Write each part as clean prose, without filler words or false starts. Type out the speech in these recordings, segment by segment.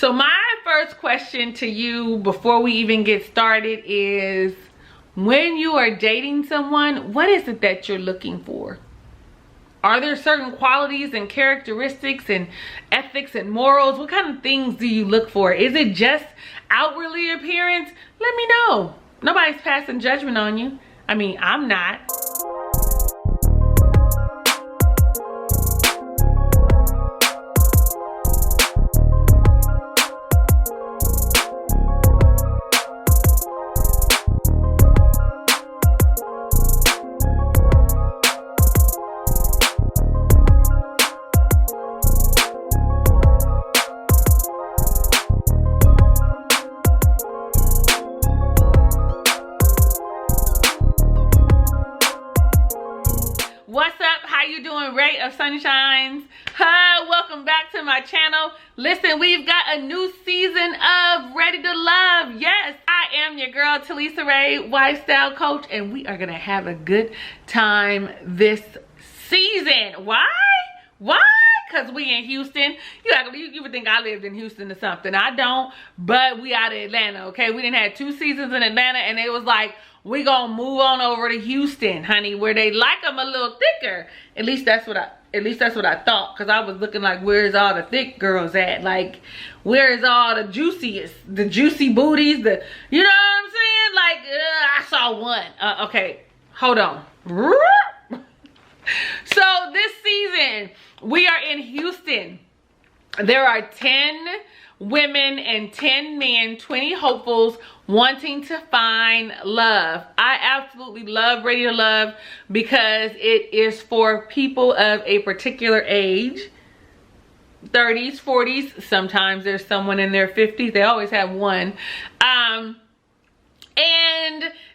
So my first question to you before we even get started is, when you are dating someone, what is it that you're looking for? Are there certain qualities and characteristics and ethics and morals? What kind of things do you look for? Is it just outwardly appearance? Let me know. Nobody's passing judgment on you. I mean, I'm not. What's up? How you doing? Ray of Sunshines. Hi, welcome back to my channel. Listen, we've got a new season of Ready to Love. Yes, I am your girl, Talisa Ray, lifestyle coach, and we are gonna have a good time this season. Why? Because we in Houston. You would think I lived in Houston or something. I don't, but we out of Atlanta, okay? We didn't have 2 seasons in Atlanta, and it was like, we gonna move on over to Houston, honey, where they like them a little thicker. At least that's what I thought, because I was looking like, where's all the thick girls at? Like, where's all the juiciest, the juicy booties, the, you know what I'm saying? Like, I saw one. Okay, hold on. So this season, we are in Houston. There are 10 women and 10 men, 20 hopefuls wanting to find love. I absolutely love Ready to Love because it is for people of a particular age. 30s, 40s, sometimes there's someone in their 50s. They always have one. And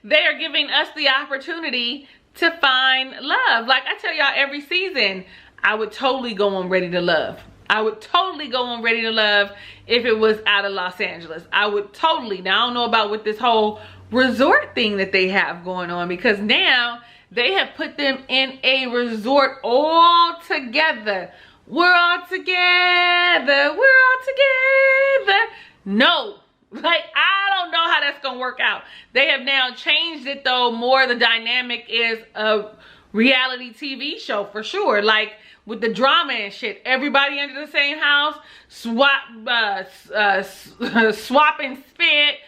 they are giving us the opportunity to find love. Like I tell y'all every season, I would totally go on Ready to Love. I would totally go on Ready to Love if it was out of Los Angeles. I would totally. Now, I don't know about with this whole resort thing that they have going on, because now they have put them in a resort all together. We're all together. We're all together. No. Like, I don't know how that's going to work out. They have now changed it, though. More the dynamic is a reality TV show for sure. Like, with the drama and shit, everybody under the same house, swap and spit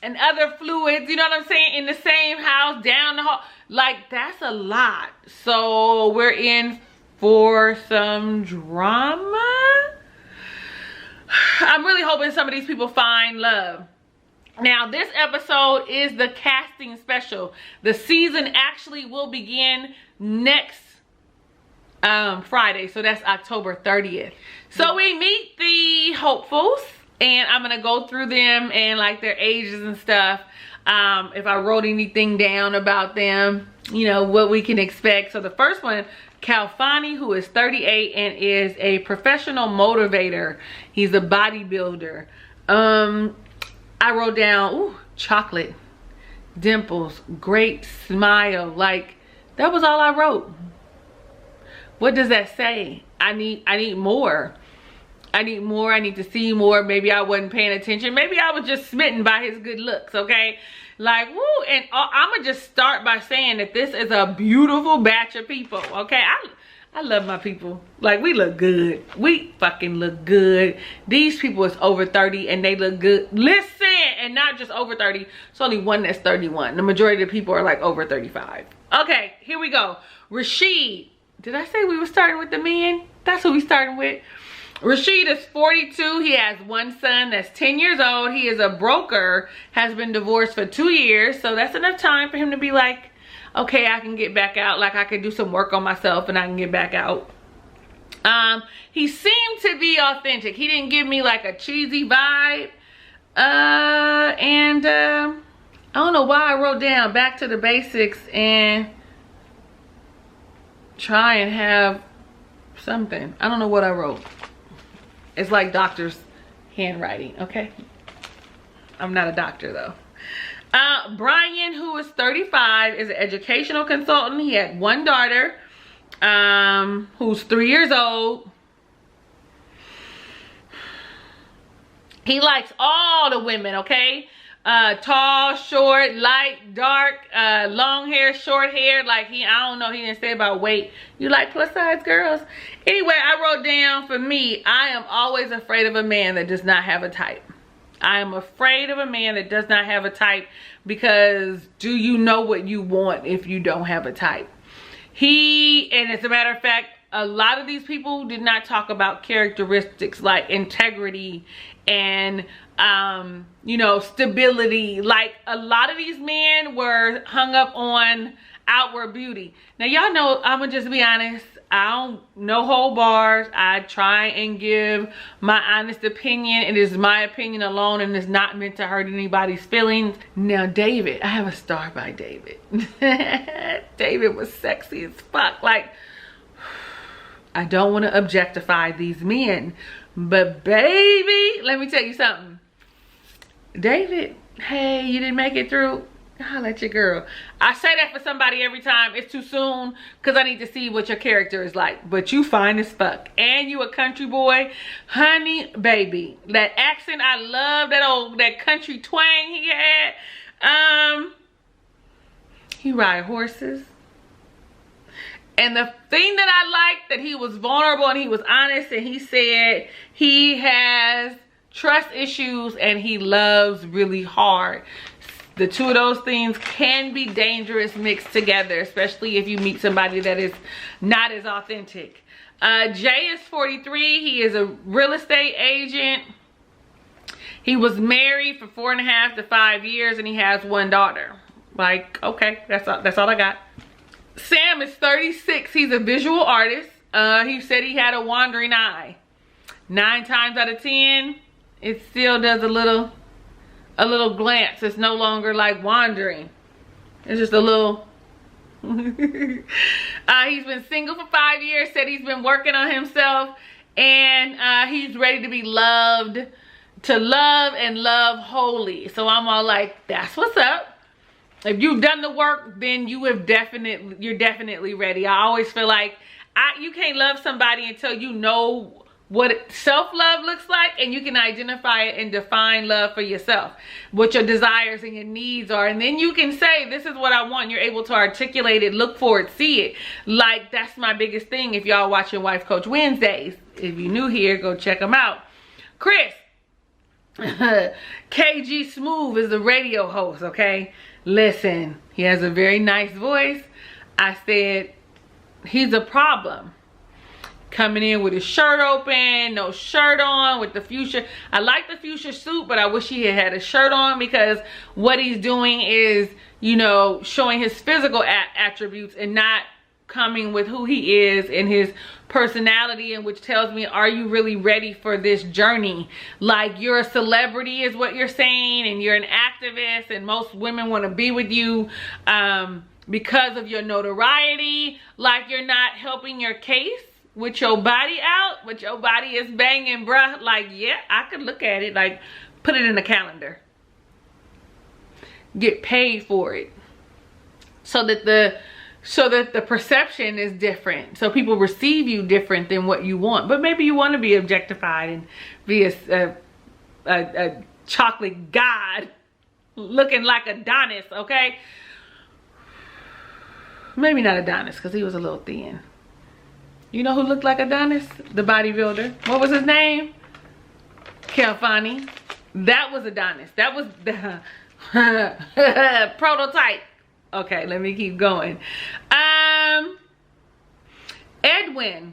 and other fluids, you know what I'm saying, in the same house, down the hall. Like, that's a lot. So we're in for some drama. I'm really hoping some of these people find love. Now, this episode is the casting special. The season actually will begin next Friday, so that's October 30th. So we meet the hopefuls, and I'm gonna go through them and like their ages and stuff. If I wrote anything down about them, you know, what we can expect. So the first one, Kalfani, who is 38 and is a professional motivator. He's a bodybuilder. I wrote down, ooh, chocolate, dimples, great smile. Like, that was all I wrote. What does that say? I need more. I need more. I need to see more. Maybe I wasn't paying attention. Maybe I was just smitten by his good looks, okay? Like, woo. And I'm going to just start by saying that this is a beautiful batch of people, okay? I love my people. Like, we look good. We fucking look good. These people is over 30 and they look good. Listen, and not just over 30. It's only one that's 31. The majority of the people are like over 35. Okay, here we go. Rasheed. Did I say we were starting with the men? That's who we starting with. Rasheed is 42. He has one son that's 10 years old. He is a broker, has been divorced for 2 years. So that's enough time for him to be like, okay, I can get back out. Like, I can do some work on myself and I can get back out. He seemed to be authentic. He didn't give me like a cheesy vibe. I don't know why I wrote down back to the basics and try and have something. I don't know what I wrote. It's like doctor's handwriting, okay? I'm not a doctor though. Brian, who is 35, is an educational consultant. He had one daughter who's 3 years old. He likes all the women, okay? Tall, short, light, dark, long hair, short hair. Like I don't know, he didn't say about weight. You like plus size girls? Anyway, I wrote down, for me, I am always afraid of a man that does not have a type. I am afraid of a man that does not have a type, because do you know what you want if you don't have a type? And as a matter of fact, a lot of these people did not talk about characteristics like integrity and you know, stability. Like a lot of these men were hung up on outward beauty. Now y'all know, I'm gonna just be honest, I don't no hold bars. I try and give my honest opinion. It is my opinion alone, and it's not meant to hurt anybody's feelings. Now David, I have a star by David. David was sexy as fuck. Like, I don't want to objectify these men, but baby, let me tell you something. David, hey, you didn't make it through? I'll let your girl. I say that for somebody every time. It's too soon, because I need to see what your character is like. But you fine as fuck, and you a country boy, honey, baby. That accent, I love that country twang he had. He ride horses. And the thing that I liked, that he was vulnerable and he was honest, and he said he has trust issues and he loves really hard. The two of those things can be dangerous mixed together, especially if you meet somebody that is not as authentic. Jay is 43. He is a real estate agent. He was married for 4.5 to 5 years, and he has 1 daughter. Like, okay, that's all I got. Sam is 36. He's a visual artist. He said he had a wandering eye. 9 times out of 10, it still does a little glance. It's no longer like wandering. It's just a little. He's been single for 5 years. Said he's been working on himself, and he's ready to be loved, to love and love wholly. So I'm all like, that's what's up. If you've done the work, then you're definitely ready. I always feel like you can't love somebody until you know what self-love looks like, and you can identify it and define love for yourself, what your desires and your needs are, and then you can say, this is what I want. You're able to articulate it, look for it, see it. Like, that's my biggest thing. If y'all watching Wife Coach Wednesdays, if you're new here, go check them out. Chris KG Smooth is the radio host, okay? Listen, he has a very nice voice. I said, he's a problem. Coming in with his shirt open, no shirt on, with the fuchsia. I like the fuchsia suit, but I wish he had a shirt on, because what he's doing is, you know, showing his physical attributes and not coming with who he is and his personality, and which tells me, are you really ready for this journey? Like, you're a celebrity is what you're saying, and you're an activist, and most women want to be with you because of your notoriety. Like, you're not helping your case with your body out, but your body is banging, bruh. Like, yeah, I could look at it. Like, put it in the calendar. Get paid for it. So that the perception is different. So people receive you different than what you want. But maybe you want to be objectified and be a chocolate god looking like Adonis, okay? Maybe not Adonis, because he was a little thin. You know who looked like Adonis? The bodybuilder. What was his name? Kelfani. That was Adonis. That was the prototype. Okay, let me keep going. Edwin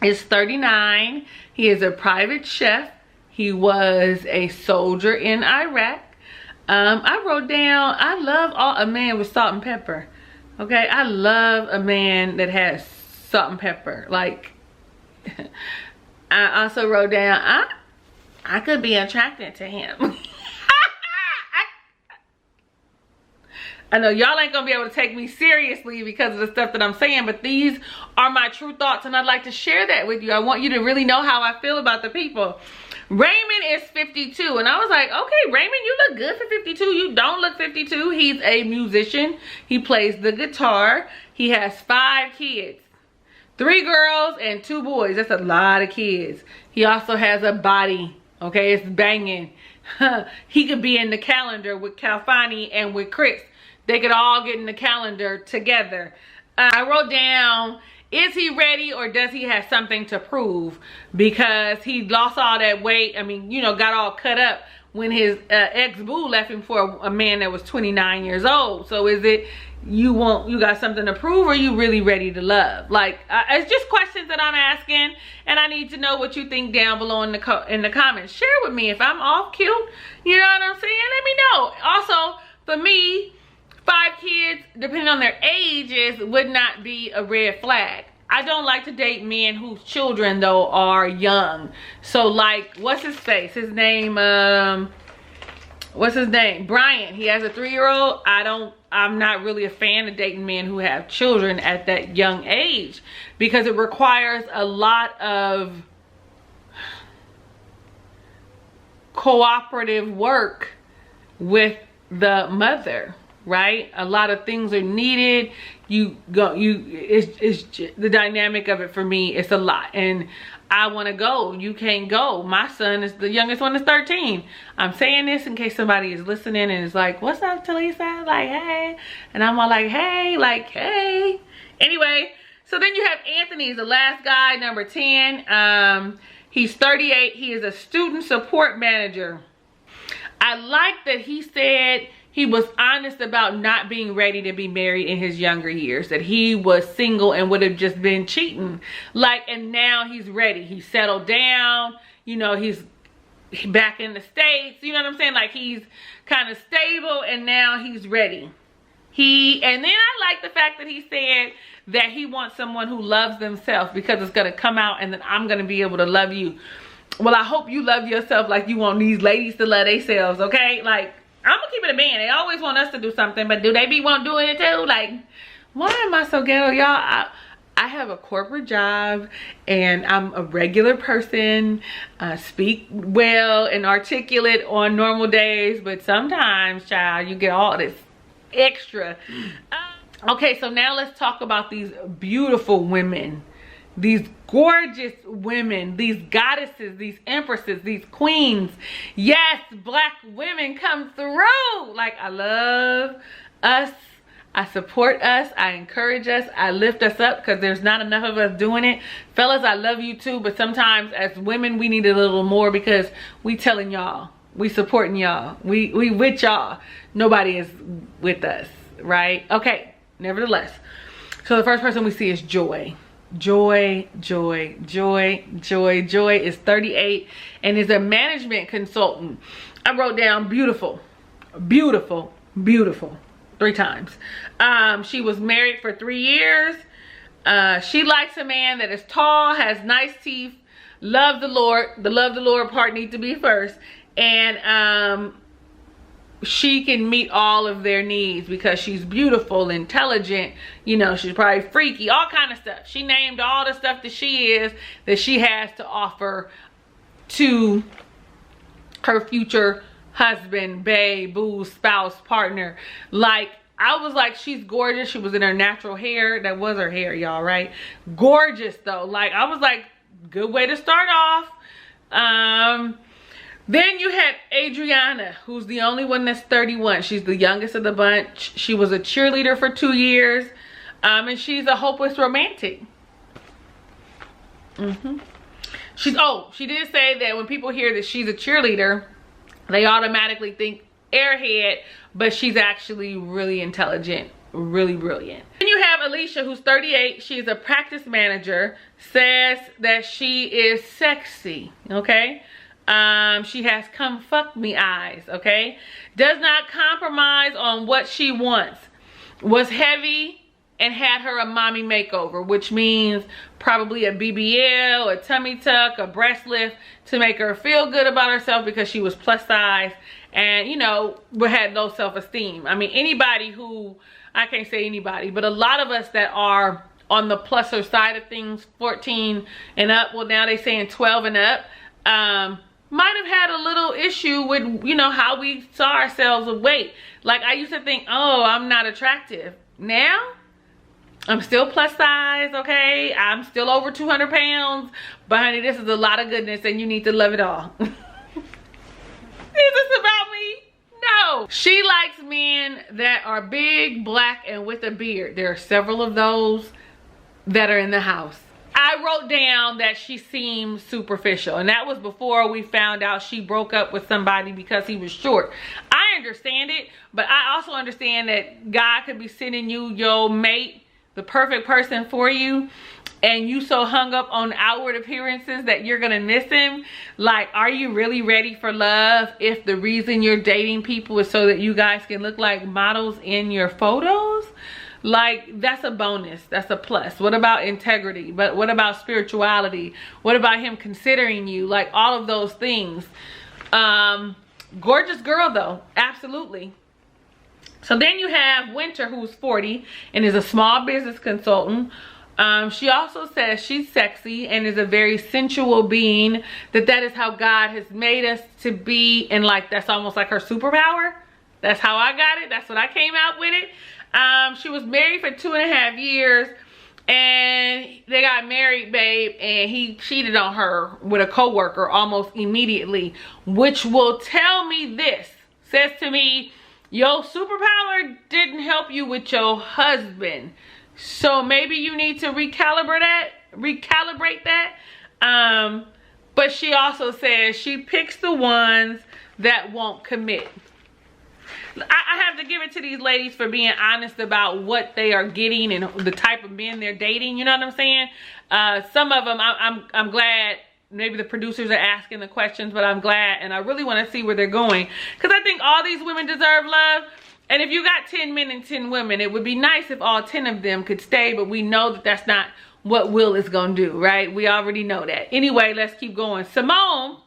is 39. He is a private chef. He was a soldier in Iraq. I wrote down, I love a man with salt and pepper. Okay, I love a man that has salt and pepper. Like, I also wrote down, I could be attracted to him. I know y'all ain't gonna be able to take me seriously because of the stuff that I'm saying, but these are my true thoughts, and I'd like to share that with you. I want you to really know how I feel about the people. Raymond is 52, and I was like, okay, Raymond, you look good for 52. You don't look 52. He's a musician. He plays the guitar. He has 5 kids. 3 girls and 2 boys. That's a lot of kids. He also has a body Okay, it's banging. He could be in the calendar with Calfani and with Chris. They could all get in the calendar together. I wrote down, is he ready or does he have something to prove? Because he lost all that weight. I mean, you know, got all cut up when his ex-boo left him for a man that was 29 years old. So is it you got something to prove, or you really ready to love? Like, it's just questions that I'm asking, and I need to know what you think down below in the comments. Share with me if I'm off cute. You know what I'm saying? Let me know. Also, for me, 5 kids, depending on their ages, would not be a red flag. I don't like to date men whose children, though, are young. So, like, what's his face? His name, what's his name? Brian. He has a 3-year-old. I'm not really a fan of dating men who have children at that young age, because it requires a lot of cooperative work with the mother. Right, a lot of things are needed. It's the dynamic of it for me. It's a lot, and I want to go. You can't go. My son is the youngest one, is 13. I'm saying this in case somebody is listening and is like, "What's up, Talisa?" Like, hey, and I'm all like, "Hey," like, "Hey." Anyway, so then you have Anthony, the last guy, number 10. He's 38. He is a student support manager. I like that he said he was honest about not being ready to be married in his younger years, that he was single and would have just been cheating. Like, and now he's ready. He's settled down. You know, he's back in the States. You know what I'm saying? Like, he's kind of stable, and now he's ready. And then I like the fact that he said that he wants someone who loves themselves, because it's going to come out and then I'm going to be able to love you. Well, I hope you love yourself like you want these ladies to love themselves, okay? Like, I'm gonna keep it a man. They always want us to do something, but do they be doing it too? Like, why am I so ghetto, y'all? I have a corporate job, and I'm a regular person. Speak well and articulate on normal days, but sometimes, child, you get all this extra. Okay, so now let's talk about these beautiful women. These gorgeous women, these goddesses, these empresses, these queens. Yes, black women come through. Like, I love us. I support us. I encourage us. I lift us up, because there's not enough of us doing it. Fellas, I love you too, but sometimes as women, we need a little more, because we telling y'all, we supporting y'all, we with y'all. Nobody is with us, right? Okay, nevertheless. So the first person we see is Joy. Joy is 38 and is a management consultant. I wrote down beautiful 3 times. She was married for 3 years. She likes a man that is tall, has nice teeth, love the Lord. The love the Lord part needs to be first, and she can meet all of their needs because she's beautiful, intelligent, you know, she's probably freaky, all kind of stuff. She named all the stuff that she has to offer to her future husband, babe, boo, spouse, partner. Like, I was like, she's gorgeous. She was in her natural hair. That was her hair, y'all, right? Gorgeous, though. Like, I was like, good way to start off. Then you had Adriana, who's the only one that's 31. She's the youngest of the bunch. She was a cheerleader for 2 years. And she's a hopeless romantic. She did say that when people hear that she's a cheerleader, they automatically think airhead, but she's actually really intelligent, really brilliant. Then you have Alicia, who's 38. She's a practice manager, says that she is sexy, okay? She has come fuck me eyes, okay? Does not compromise on what she wants. Was heavy and had her a mommy makeover, which means probably a BBL, a tummy tuck, a breast lift to make her feel good about herself because she was plus size and, you know, had low self-esteem. I mean, anybody who, I can't say anybody, but a lot of us that are on the pluser side of things, 14 and up, well, now they saying 12 and up, might have had a little issue with, you know, how we saw ourselves with weight. Like, I used to think, oh, I'm not attractive. Now, I'm still plus size, okay? I'm still over 200 pounds. But honey, this is a lot of goodness and you need to love it all. men that are big, black, and with a beard. There are several of those that are in the house. I wrote down that she seemed superficial, and that was before we found out she broke up with somebody because he was short. I understand it, but I also understand that God could be sending you your mate, the perfect person for you, and you so hung up on outward appearances that you're gonna miss him. Like, are you really ready for love if the reason you're dating people is so that you guys can look like models in your photos? Like, that's a bonus, that's a plus. What about integrity? But what about spirituality? What about him considering you? Like, all of those things. Gorgeous girl though, absolutely. So then you have Winter, who's 40 and is a small business consultant. She also says she's sexy and is a very sensual being, that is how God has made us to be, and like that's almost like her superpower. That's how I got it. That's what I came out with it. She was married for 2.5 years, and they got married, babe, and he cheated on her with a coworker almost immediately, which will tell me this. Says to me, your superpower didn't help you with your husband. So maybe you need to recalibrate that. But she also says she picks the ones that won't commit. I have to give it to these ladies for being honest about what they are getting and the type of men they're dating. You know what I'm saying? Some of them, I'm glad. Maybe the producers are asking the questions, but I'm glad, and I really want to see where they're going, because I think all these women deserve love. And if you got 10 men and 10 women, it would be nice if all 10 of them could stay, but we know that that's not what Will is gonna do, right? We already know that. Anyway, let's keep going. Symone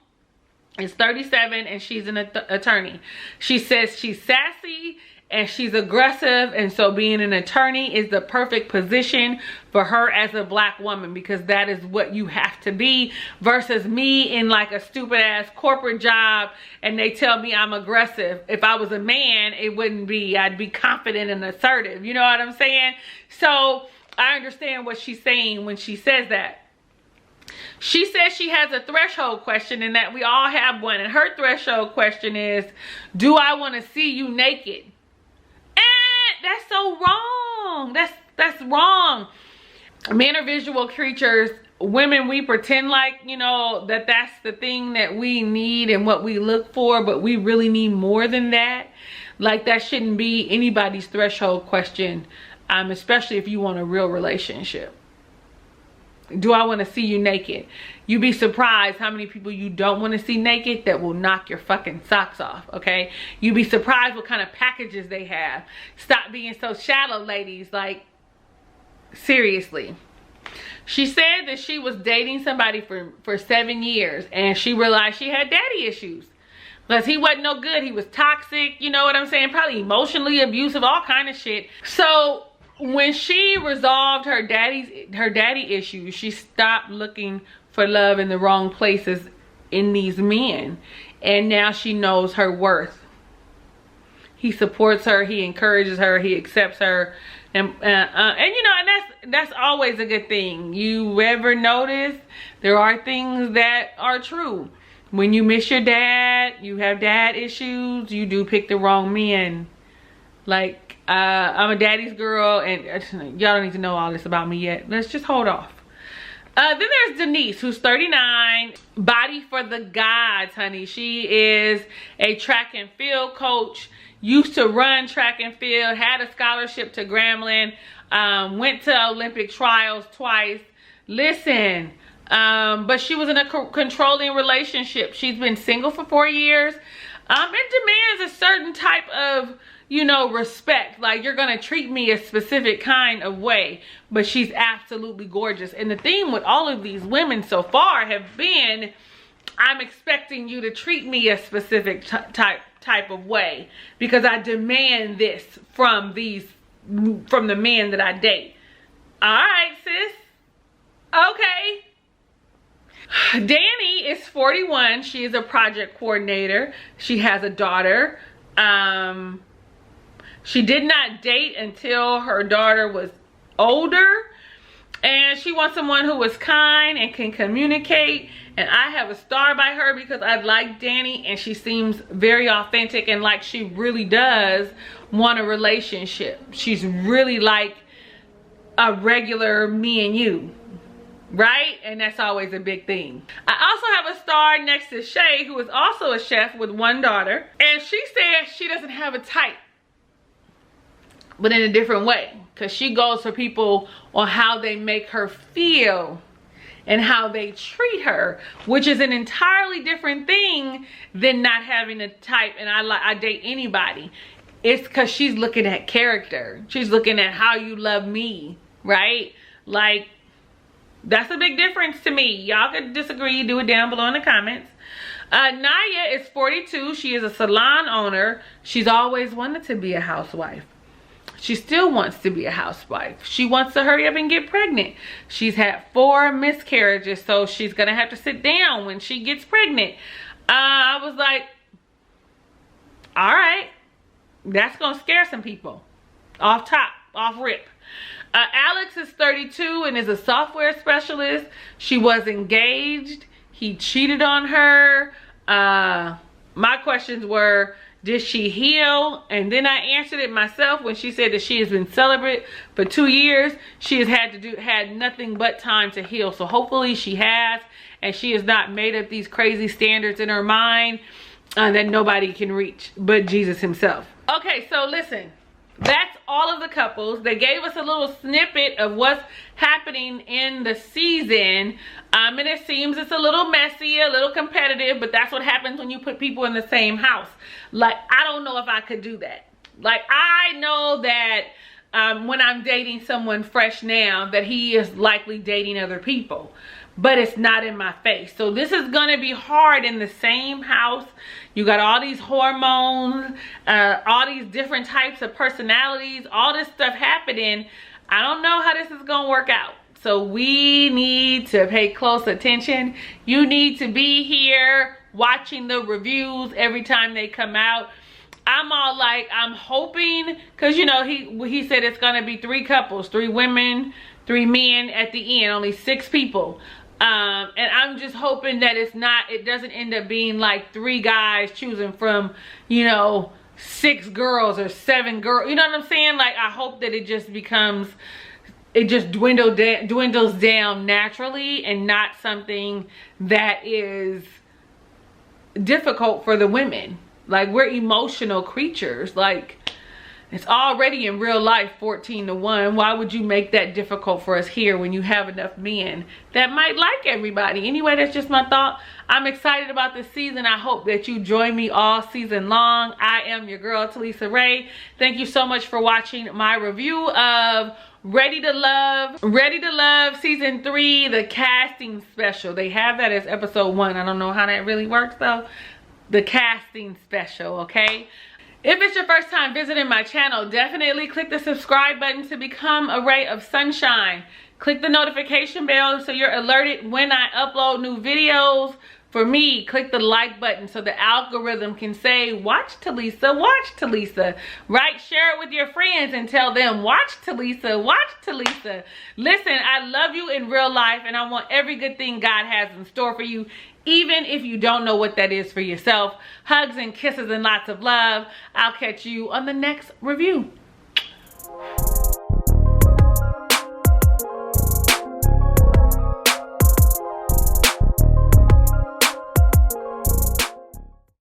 is 37 and she's an attorney. She says she's sassy and she's aggressive, and so being an attorney is the perfect position for her as a black woman, because that is what you have to be, versus me in like a stupid ass corporate job and they tell me I'm aggressive. If I was a man, it wouldn't be. I'd be confident and assertive. You know what I'm saying? So I understand what she's saying when she says that. She says she has a threshold question, and that we all have one, and her threshold question is, do I want to see you naked? That's so wrong. That's wrong. Men are visual creatures. Women, we pretend like, you know, that's the thing that we need and what we look for, but we really need more than that. Like, that shouldn't be anybody's threshold question, especially if you want a real relationship. Do I want to see you naked? You'd be surprised how many people you don't want to see naked that will knock your fucking socks off, okay? You'd be surprised what kind of packages they have. Stop being so shallow, ladies. Like, seriously. She said that she was dating somebody for 7 years, and she realized she had daddy issues. Because he wasn't no good. He was toxic, you know what I'm saying? Probably emotionally abusive, all kind of shit. So when she resolved her daddy issues, she stopped looking for love in the wrong places in these men, and now she knows her worth. He supports her, he encourages her, he accepts her, and you know, and that's always a good thing. You ever notice there are things that are true. When you miss your dad, you have dad issues, you do pick the wrong men. Like, I'm a daddy's girl, and y'all don't need to know all this about me yet. Let's just hold off. Then there's Denise, who's 39. Body for the gods, honey. She is a track and field coach. Used to run track and field. Had a scholarship to Grambling. Went to Olympic trials twice. Listen, but she was in a controlling relationship. She's been single for 4 years. It demands a certain type of, you know, respect. Like, you're gonna treat me a specific kind of way, but she's absolutely gorgeous. And the theme with all of these women so far have been, I'm expecting you to treat me a specific type of way, because I demand this from the men that I date. All right, sis. Okay. Danny is 41. She is a project coordinator. She has a daughter. She did not date until her daughter was older. And she wants someone who is kind and can communicate. And I have a star by her because I like Danny and she seems very authentic and like she really does want a relationship. She's really like a regular me and you, right? And that's always a big thing. I also have a star next to Shay, who is also a chef with one daughter. And she says she doesn't have a type, but in a different way, because she goes for people on how they make her feel and how they treat her, which is an entirely different thing than not having a type. And I date anybody. It's because she's looking at character. She's looking at how you love me, right? Like, that's a big difference to me. Y'all could disagree, do it down below in the comments. Naya is 42. She is a salon owner. She's always wanted to be a housewife. She still wants to be a housewife. She wants to hurry up and get pregnant. She's had 4 miscarriages, so she's gonna have to sit down when she gets pregnant. I was like, all right, that's gonna scare some people. Off rip. Alex is 32 and is a software specialist. She was engaged. He cheated on her. My questions were, did she heal? And then I answered it myself when she said that she has been celibate for 2 years. She has had nothing but time to heal. So hopefully she has, and she has not made up these crazy standards in her mind that nobody can reach but Jesus himself. Okay, so listen, that's all of the couples. They gave us a little snippet of what's happening in the season. And it seems it's a little messy, a little competitive, but that's what happens when you put people in the same house. Like, I don't know if I could do that. Like, I know that when I'm dating someone fresh now, that he is likely dating other people, but it's not in my face. So this is gonna be hard in the same house. You got all these hormones, all these different types of personalities, all this stuff happening. I don't know how this is gonna work out. So we need to pay close attention. You need to be here watching the reviews every time they come out. I'm all like, I'm hoping, because you know, he said it's gonna be 3 couples, 3 women, 3 men at the end, only 6 people. And I'm just hoping that it doesn't end up being like 3 guys choosing from, you know, 6 girls or 7 girls. You know what I'm saying? Like, I hope that it just becomes, it just dwindles down naturally and not something that is difficult for the women. Like, we're emotional creatures. Like, it's already in real life 14-1. Why would you make that difficult for us here when you have enough men that might like everybody? Anyway, that's just my thought. I'm excited about this season. I hope that you join me all season long. I am your girl, Talisa Ray. Thank you so much for watching my review of Ready to Love season 3, the casting special. They have that as episode 1. I don't know how that really works though. The casting special, okay? If it's your first time visiting my channel, definitely click the subscribe button to become a ray of sunshine. Click the notification bell so you're alerted when I upload new videos. For me, click the like button so the algorithm can say, watch Talisa, watch Talisa. Right? Share it with your friends and tell them, watch Talisa, watch Talisa. Listen, I love you in real life and I want every good thing God has in store for you, even if you don't know what that is for yourself. Hugs and kisses and lots of love. I'll catch you on the next review.